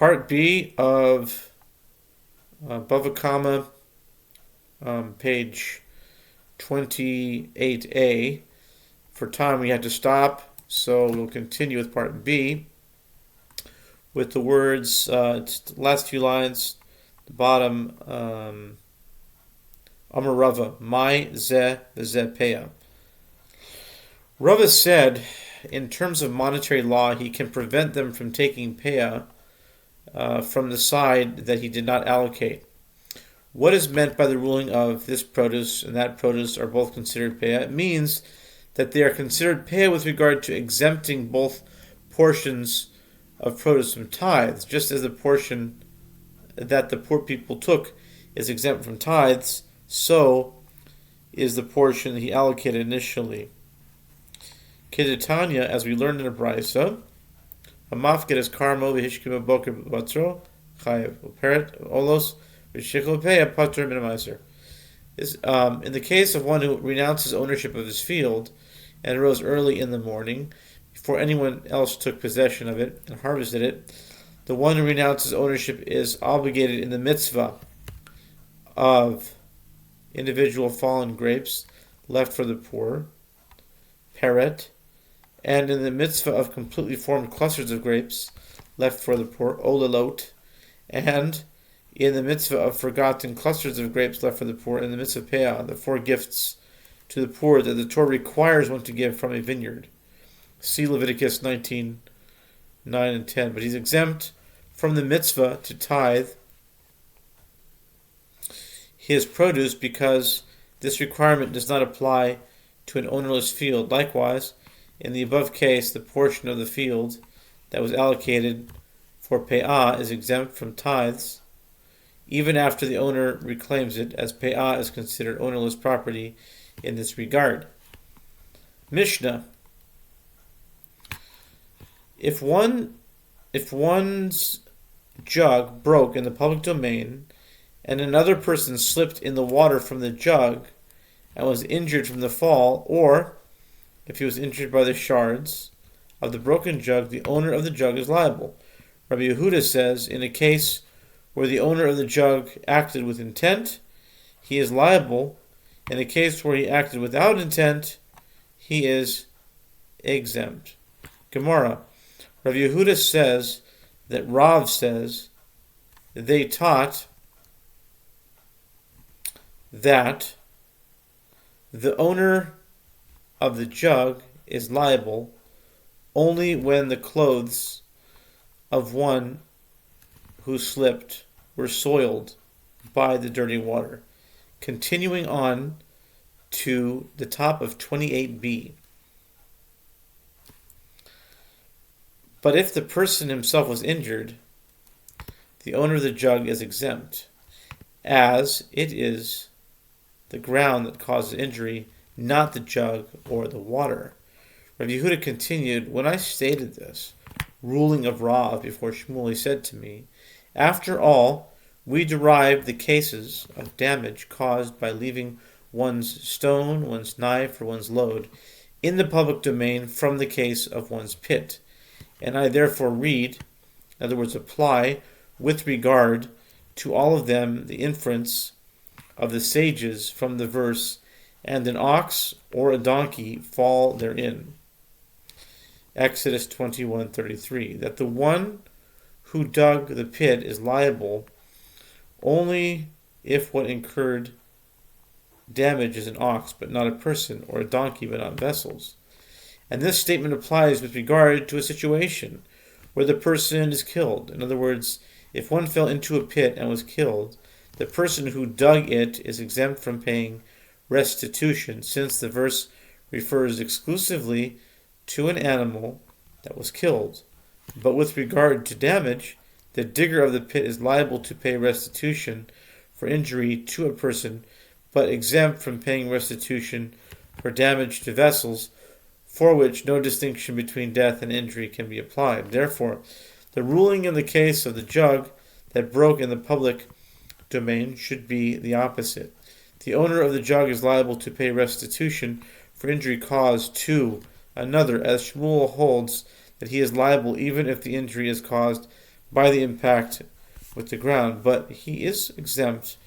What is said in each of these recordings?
Part B of Bava, page 28a. For time, we had to stop, so we'll continue with Part B with the words, it's the last few lines, the bottom, Amar Rava, Mai Ze V'Ze Peah. Rava said, in terms of monetary law, he can prevent them from taking Peah from the side that he did not allocate. What is meant by the ruling of this produce and that produce are both considered Peah? It means that they are considered Peah with regard to exempting both portions of produce from tithes, just as the portion that the poor people took is exempt from tithes, so is the portion he allocated initially. Kedetanya, as we learned in a brisa, Hamafket is karmo v'hishkim boker b'batro chayev uperet olos v'shikol peah patur minimizer. In the case of one who renounces ownership of his field and arose early in the morning before anyone else took possession of it and harvested it, the one who renounces ownership is obligated in the mitzvah of individual fallen grapes left for the poor, peret, and in the mitzvah of completely formed clusters of grapes left for the poor, olalot, and in the mitzvah of forgotten clusters of grapes left for the poor, in the mitzvah peah, the 4 gifts to the poor that the Torah requires one to give from a vineyard. See Leviticus 19, 9 and 10. But he's exempt from the mitzvah to tithe his produce because this requirement does not apply to an ownerless field. Likewise, in the above case, the portion of the field that was allocated for peah is exempt from tithes, even after the owner reclaims it, as peah is considered ownerless property in this regard. Mishnah. If one's jug broke in the public domain and another person slipped in the water from the jug and was injured from the fall, or if he was injured by the shards of the broken jug, the owner of the jug is liable. Rabbi Yehuda says, in a case where the owner of the jug acted with intent, he is liable. In a case where he acted without intent, he is exempt. Gemara. Rabbi Yehuda says that Rav says they taught that the owner of the jug is liable only when the clothes of one who slipped were soiled by the dirty water. Continuing on to the top of 28b. But if the person himself was injured, the owner of the jug is exempt, as it is the ground that causes injury, not the jug or the water. Rabbi Yehuda continued, when I stated this, ruling of Rav before Shmuel, said to me, after all, we derived the cases of damage caused by leaving one's stone, one's knife, or one's load in the public domain from the case of one's pit. And I therefore read, in other words, apply, with regard to all of them, the inference of the sages from the verse, and an ox or a donkey fall therein. Exodus 21:33, that the one who dug the pit is liable only if what incurred damage is an ox, but not a person, or a donkey, but not vessels. And this statement applies with regard to a situation where the person is killed. In other words, if one fell into a pit and was killed, the person who dug it is exempt from paying restitution, since the verse refers exclusively to an animal that was killed. But with regard to damage, the digger of the pit is liable to pay restitution for injury to a person, but exempt from paying restitution for damage to vessels, for which no distinction between death and injury can be applied. Therefore, the ruling in the case of the jug that broke in the public domain should be the opposite. The owner of the jug is liable to pay restitution for injury caused to another, as Shmuel holds that he is liable even if the injury is caused by the impact with the ground, but he is exempt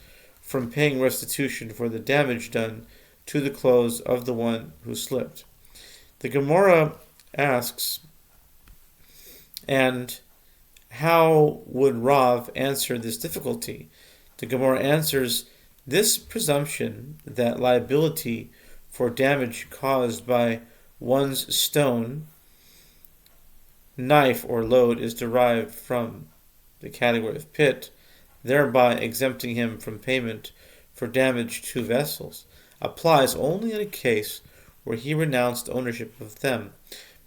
from paying restitution for the damage done to the clothes of the one who slipped. The Gemara asks, and how would Rav answer this difficulty? The Gemara answers, this presumption that liability for damage caused by one's stone, knife, or load is derived from the category of pit, thereby exempting him from payment for damage to vessels, applies only in a case where he renounced ownership of them.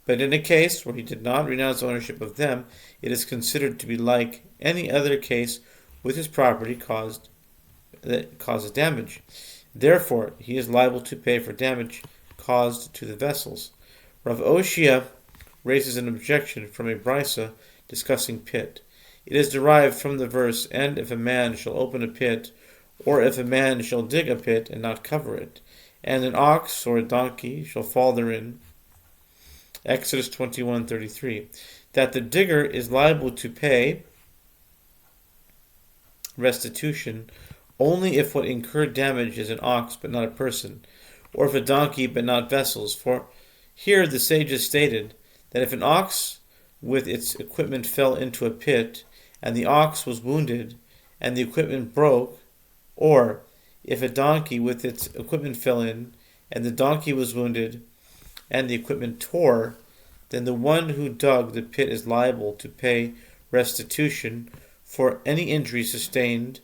But in a case where he did not renounce ownership of them, it is considered to be like any other case with his property that causes damage. Therefore, he is liable to pay for damage caused to the vessels. Rav Oshia raises an objection from a brisa discussing pit. It is derived from the verse, and if a man shall open a pit, or if a man shall dig a pit and not cover it, and an ox or a donkey shall fall therein, Exodus 21:33, that the digger is liable to pay restitution only if what incurred damage is an ox but not a person, or if a donkey but not vessels. For here the sages stated that if an ox with its equipment fell into a pit, and the ox was wounded, and the equipment broke, or if a donkey with its equipment fell in, and the donkey was wounded, and the equipment tore, then the one who dug the pit is liable to pay restitution for any injury sustained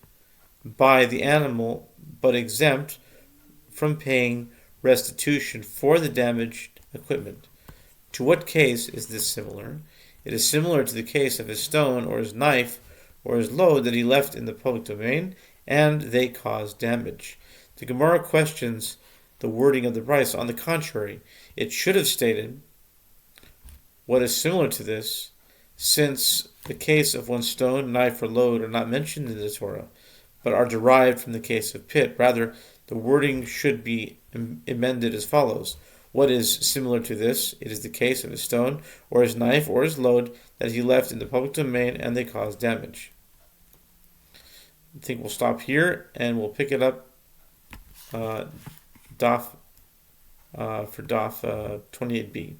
by the animal, but exempt from paying restitution for the damaged equipment. To what case is this similar? It is similar to the case of his stone or his knife or his load that he left in the public domain, and they caused damage. The Gemara questions the wording of the brisa. On the contrary, it should have stated what is similar to this, since the case of one's stone, knife, or load are not mentioned in the Torah, but are derived from the case of pit. Rather, the wording should be amended as follows. What is similar to this? It is the case of his stone, or his knife, or his load that he left in the public domain, and they caused damage. I think we'll stop here, and we'll pick it up daf 28b.